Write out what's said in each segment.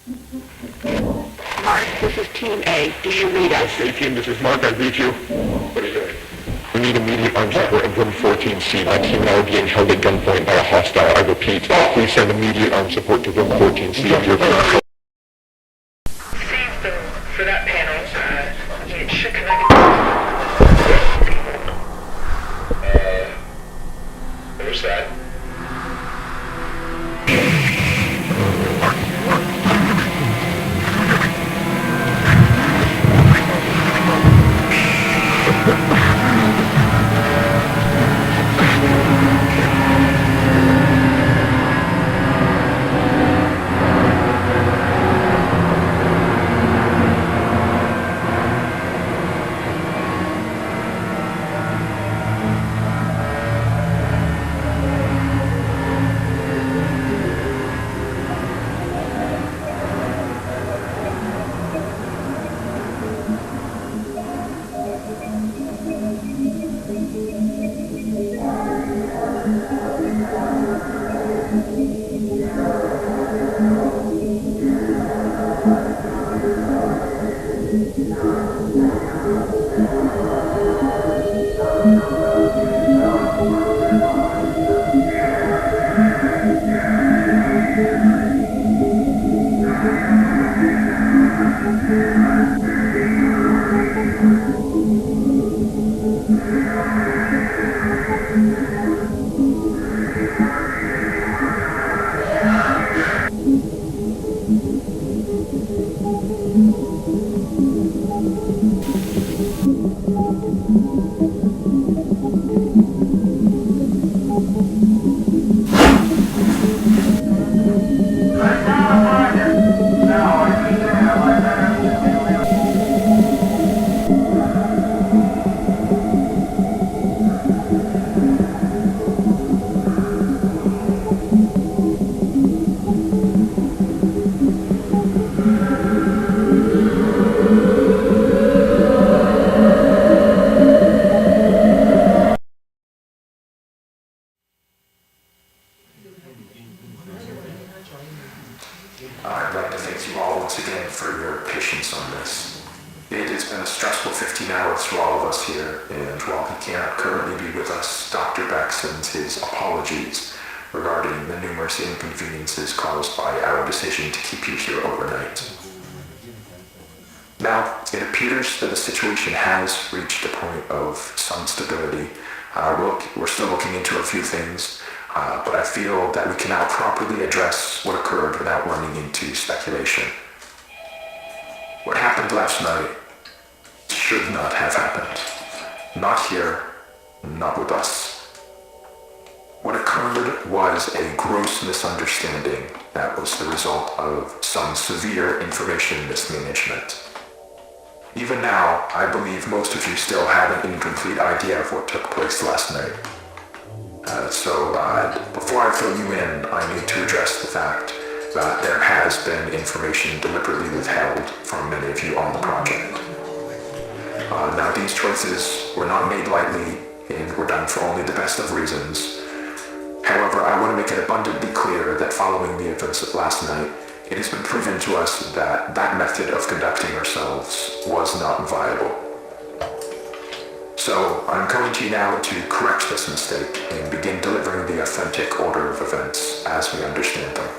Mark, this is Team A. Do you read us? Okay, team, this is Mark. I read you. What are you doing? We need immediate armed support in room 14C. My team now being held at gunpoint by a hostile. I repeat, please send immediate armed support to room 14C if you're free. For that panel, it should connect. Where's that? I'd like to thank you all once again for your patience on this. It has been a stressful 15 hours for all of us here, and while he cannot currently be with us, Dr. Beck sends his apologies regarding the numerous inconveniences caused by our decision to keep you here overnight. Now, it appears that the situation has reached a point of some stability. We're still looking into a few things, but I feel that we can now properly address what occurred without running into speculation. What happened last night should not have happened. Not here, not with us. What occurred was a gross misunderstanding that was the result of some severe information mismanagement. Even now, I believe most of you still have an incomplete idea of what took place last night. So before I fill you in, I need to address the fact that there has been information deliberately withheld from many of you on the project. Now, these choices were not made lightly and were done for only the best of reasons. However, I want to make it abundantly clear that following the events of last night, it has been proven to us that that method of conducting ourselves was not viable. So, I'm coming to you now to correct this mistake and begin delivering the authentic order of events as we understand them.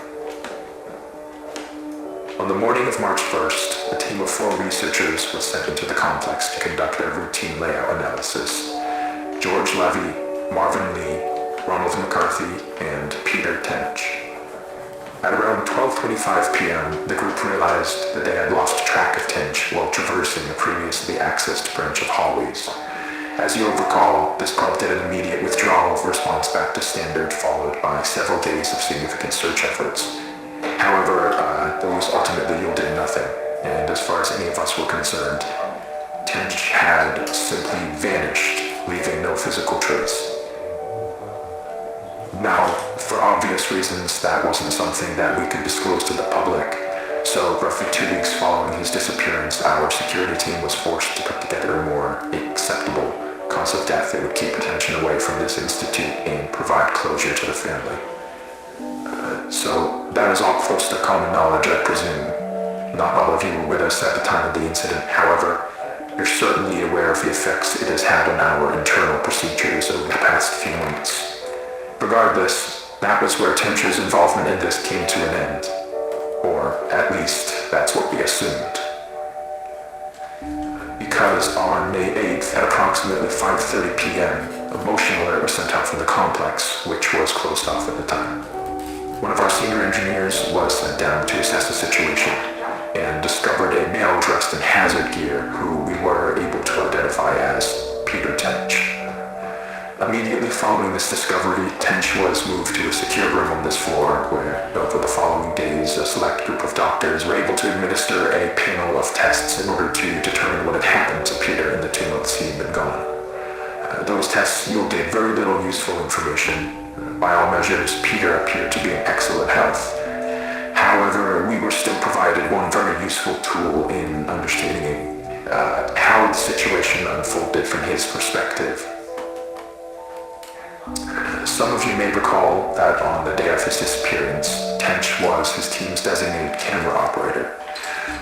On the morning of March 1st, a team of 4 researchers was sent into the complex to conduct their routine layout analysis. George Levy, Marvin Lee, Ronald McCarthy, and Peter Tench. At around 12:25 p.m., the group realized that they had lost track of Tench while traversing a previously accessed branch of hallways. As you'll recall, this prompted an immediate withdrawal of response back to standard, followed by several days of significant search efforts. However, those ultimately yielded nothing, and as far as any of us were concerned, Tench had simply vanished, leaving no physical trace. Now, for obvious reasons, that wasn't something that we could disclose to the public, so roughly 2 weeks following his disappearance, our security team was forced to put together a more acceptable cause of death that would keep attention away from this institute and provide closure to the family. So that that is all close to common knowledge, I presume. Not all of you were with us at the time of the incident, however, you're certainly aware of the effects it has had on our internal procedures over the past few months. Regardless, that was where Tench's involvement in this came to an end. Or, at least, that's what we assumed. Because on May 8th at approximately 5:30 p.m., a motion alert was sent out from the complex, which was closed off at the time. One of our senior engineers was sent down to assess the situation and discovered a male dressed in hazard gear who we were able to identify as Peter Tench. Immediately following this discovery, Tench was moved to a secure room on this floor where, over the following days, a select group of doctors were able to administer a panel of tests in order to determine what had happened to Peter in the 2 months he had been gone. Those tests yielded very little useful information. By all measures, Peter appeared to be in excellent health. However, we were still provided one very useful tool in understanding how the situation unfolded from his perspective. Some of you may recall that on the day of his disappearance, Tench was his team's designated camera operator.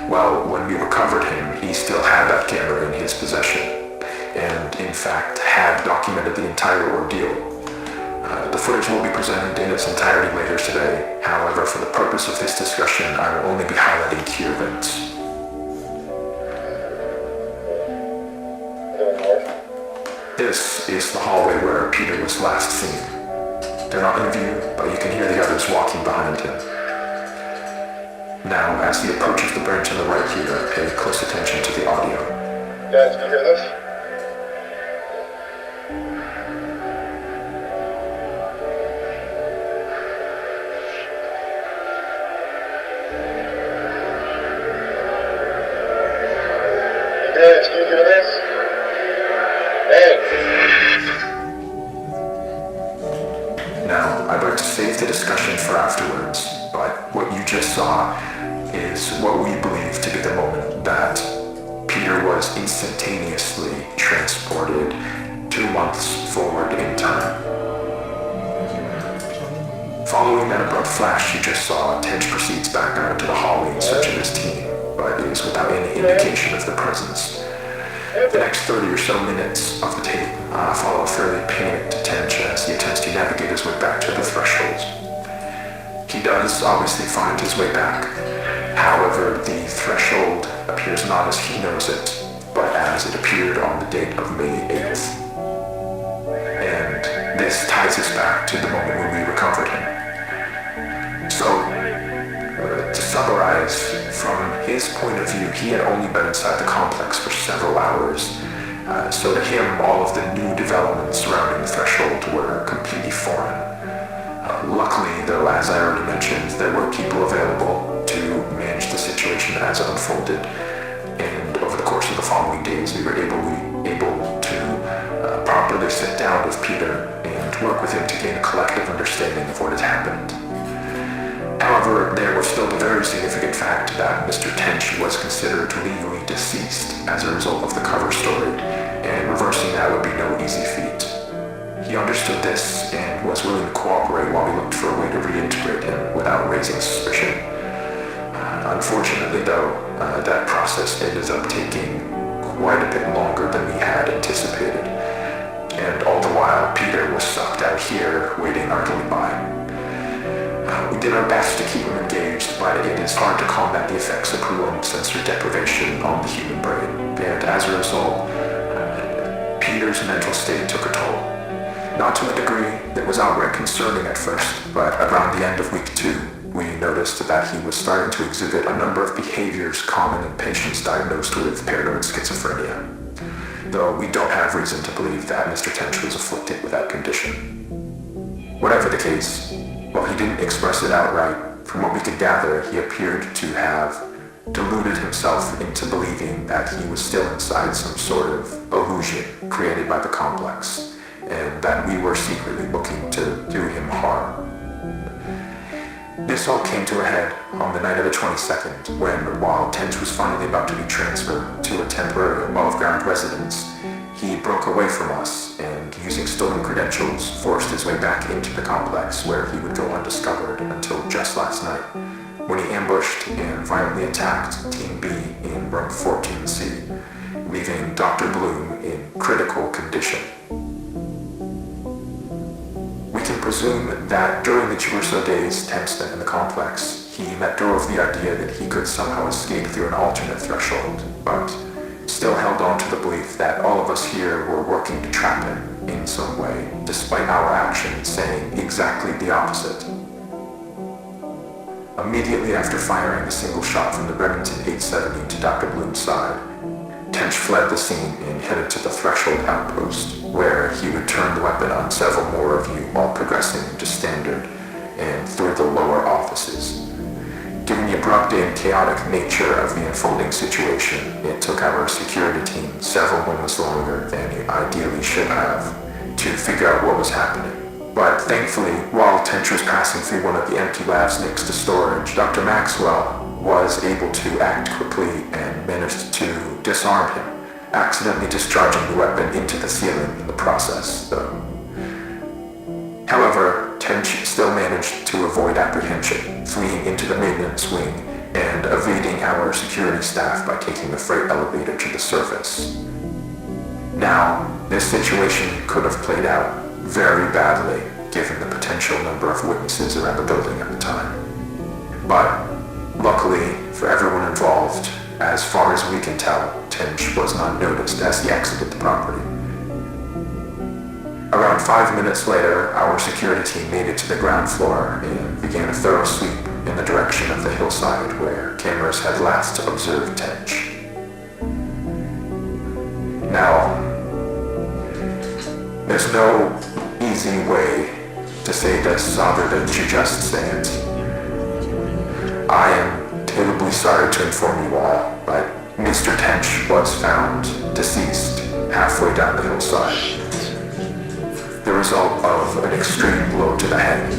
Well, when we recovered him, he still had that camera in his possession, and in fact had documented the entire ordeal. The footage will be presented in its entirety later today. However, for the purpose of this discussion, I will only be highlighting key events. This is the hallway where Peter was last seen. They're not in view, but you can hear the others walking behind him. Now, as he approaches the bench on the right here, pay close attention to the audio. Guys, can you hear this? Guys, can you hear this? Hey! Now, I'd like to save the discussion for afterwards, but what you just saw is what we believe to be the moment that Peter was instantaneously transported 2 months forward in time. Following that abrupt flash you just saw, Tench proceeds back out into the hallway in search of his team, but is without any indication of their presence. The next 30 or so minutes of the tape follow a fairly panicked Tench as he attempts to navigate his way back to the threshold. He does obviously find his way back. However, the threshold appears not as he knows it, but as it appeared on the date of May 8th. And this ties us back to the moment when we recovered him. So, to summarize, from his point of view, he had only been inside the complex for several hours. So to him, all of the new developments surrounding the threshold were completely foreign. Luckily, though, as I already mentioned, there were people available to manage the situation as it unfolded. And over the course of the following days, we were able to properly sit down with Peter and work with him to gain a collective understanding of what had happened. However, there was still the very significant fact that Mr. Tench was considered legally deceased as a result of the cover story, and reversing that would be no easy feat. He understood this and was willing to cooperate while we looked for a way to reintegrate him without raising suspicion. Unfortunately, though, that process ended up taking quite a bit longer than we had anticipated, and all the while Peter was sucked out here waiting idly by. We did our best to keep him engaged, but it is hard to combat the effects of prolonged sensory deprivation on the human brain, and as a result, Peter's mental state took a toll. Not to a degree that was outright concerning at first, but around the end of week 2, we noticed that he was starting to exhibit a number of behaviors common in patients diagnosed with paranoid schizophrenia, though we don't have reason to believe that Mr. Tench was afflicted with that condition. Whatever the case, while he didn't express it outright, from what we could gather, he appeared to have deluded himself into believing that he was still inside some sort of illusion created by the complex, and that we were secretly looking to do him harm. This all came to a head on the night of the 22nd, when, while Tench was finally about to be transferred to a temporary above-ground residence, he broke away from us and using stolen credentials, forced his way back into the complex where he would go undiscovered until just last night, when he ambushed and violently attacked Team B in room 14C, leaving Dr. Bloom in critical condition. We can presume that during the 2 or so days Temp spent in the complex, he let go of the idea that he could somehow escape through an alternate threshold, but still held on to the belief that all of us here were working to trap him in some way, despite our actions saying exactly the opposite. Immediately after firing a single shot from the Remington 870 to Dr. Bloom's side, Tench fled the scene and headed to the Threshold outpost, where he would turn the weapon on several more of you while progressing into Standard and through the lower offices. Given the abrupt and chaotic nature of the unfolding situation, it took our security team several moments longer than it ideally should have to figure out what was happening. But thankfully, while Tench was passing through one of the empty labs next to storage, Dr. Maxwell was able to act quickly and managed to disarm him, accidentally discharging the weapon into the ceiling in the process, though. However, Tench still managed to avoid apprehension, fleeing into the maintenance wing and evading our security staff by taking the freight elevator to the surface. Now, this situation could have played out very badly, given the potential number of witnesses around the building at the time. But luckily for everyone involved, as far as we can tell, Tench was not noticed as he exited the property. Around 5 minutes later, our security team made it to the ground floor and began a thorough sweep in the direction of the hillside where cameras had last observed Tench. Now, there's no easy way to say this other than to just say it. I am terribly sorry to inform you all, but Mr. Tench was found deceased halfway down the hillside, the result of an extreme blow to the head.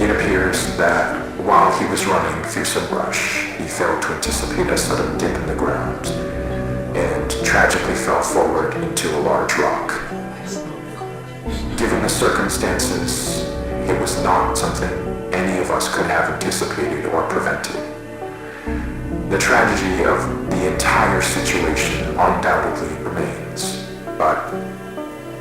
It appears that while he was running through some brush, he failed to anticipate a sudden dip in the ground and tragically fell forward into a large rock. Given the circumstances, it was not something any of us could have anticipated or prevented. The tragedy of the entire situation undoubtedly remains, but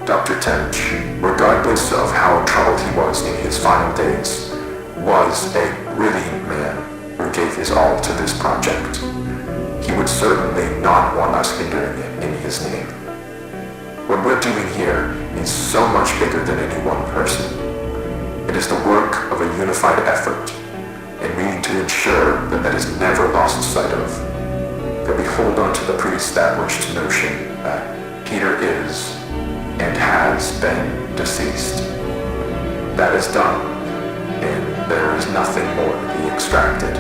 Dr. Tench, regardless of how troubled he was in his final days, was a brilliant man who gave his all to this project. He would certainly not want us hindering it in his name. What we're doing here is so much bigger than any one person. It is the work of a unified effort, and we need to ensure that that is never lost sight of, that we hold on to the pre-established notion that Peter is and has been deceased. That is done, and there is nothing more to be extracted.